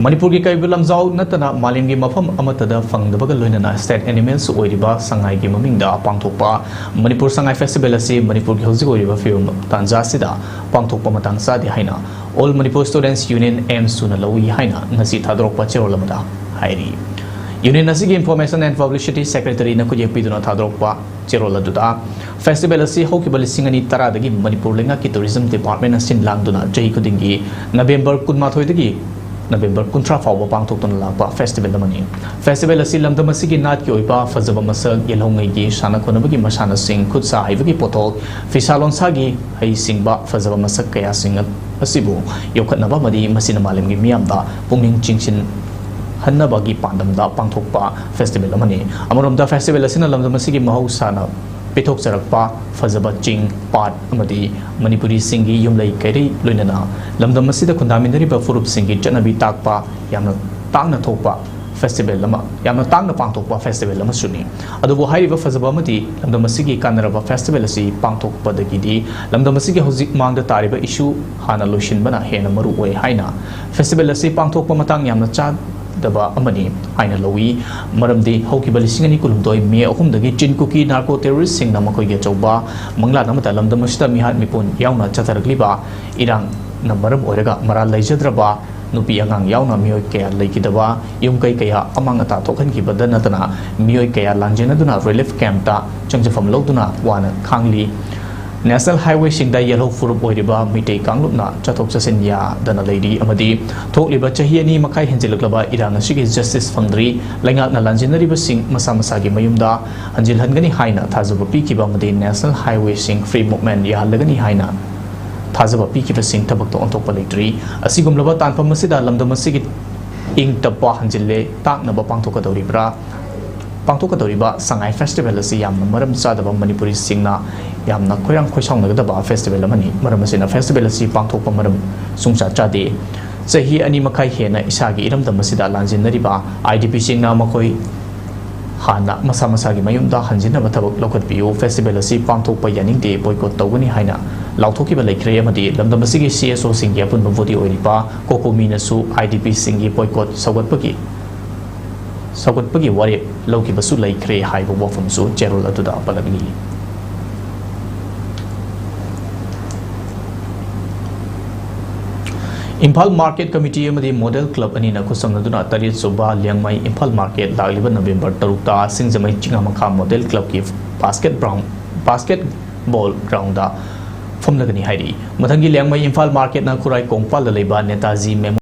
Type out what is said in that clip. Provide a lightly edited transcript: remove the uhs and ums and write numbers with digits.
Manipur ki kaibu lamjau natana malim gi mafam amatada fangdabaga loinana state animals oiriba Sangai gi mamingda pangthokpa Manipur Sangai festival asi Manipur gi hojik oiriba film tanja sida pangthokpa matang sadi haina all Manipur students union AMSU na lawi haina ngasi thadrokpa cherolamada hairi union asi gi information and publicity secretary na kuje piduna thadrokpa cheroladuda festival asi hokibali singani taradagi Manipur lenga ki tourism department asin langduna jai kudingi November 13 dagi November 13 fauba pangthoktuna lakpa festival amani festival asi lamdam asigi nat ki oiba fazaba masak yelhongai gi sana khonabagi masana sing khutsa haibagi pothol fisalon sagi hai singba fazaba masak kaya singat asibu yokhatnaba madi masina malemgi miyamda pungning chingchin hannabagi pandamda pangthokpa festival amani amoromda festival asina lamdam asigi mahausana Pithok Charakpa, Fazaba Ching, Pat, Amadi, Manipuri Singi, Yumlai Kari, Lunana, Lamdam Masida Kundaminari Bafurup Singi, Janabi Takpa, Yamna Tangna Topa, Festival Lama, Yamna Tangna Pangtokpa Festival Lama Suni. Adobo Haiva Fazabamati, Lamdamasigi Kanaraba Festival Si, Pangtokpa the Gidi, Lamdamasigi Hozik Mang the Tariba issue, Hana Lushin Bana, Hena Maruwe, Haina, Festival Si, Pangtokpa Matang Yamna Chad. Daba amani haina lowi maramdi hokibali singani kulumdoi me ahumdagi chin kuki narco terrorist sing namakoi ge chauba mangla namata lamdamasita mihat mipun yauna chatargliba irang na maram oiraga mara leijadraba nupi angang yauna mioi kaya leikidaba yumkai kaya amang ata thokhan ki badanatana mioi kaya lanjenaduna relief camp ta changjafam loduna wana khangli National Highway Singda Yellow Furup Oiriba Mitei Kanglupna Chathok Chasenya Dana Lady Amadi Thokliba Chahiani Makai Henjilaklaba Irang Asigi Justice Fangdri Langak na Lanjinariba Sing Masa Masagi Mayumda Anjil Hangani Haina Thazaba Pikiba Madi National Highway Sing Free Movement Yahalagani Haina Thazaba Pikiba Sing Tabakto Ontokpa Leitri Asigumlaba Tanpa Masida Lamdamasigi Ing Tapa Hanjile Taknaba Pangthokadoribra Pangthokadoriba Sangai Festival asi yamna maram chadaba Manipuri singna yamna khoirang khoisongnagadaba festival amani maram asina festival asi pangthokpa maram sungcha chade chahi ani makai hena isagi iramdam asida lanjinariba IDP singna makoi hana masa masagi mayumda hanjinaba thabak lokhatpiu festival asi pangthokpa yaningde boycott tawgani haina lauthokiba leikre amadi lamdam asigi CSO singya punba vodi oiriba kokomi nasu IDP singi boycott sagatpagi Sagatpagi warip lauki basu laikre haibu wafumsu Gerald atuda palagli. Imphal Market Committee amadi Model Club anina kusangduna tarit suba liangmai Imphal Market lagliba November 3 singjamai chingamakha Model Club ki basketball ground da phomlagani hairi mathangi liangmai Imphal Market na khurai kongpal da leiba Netaji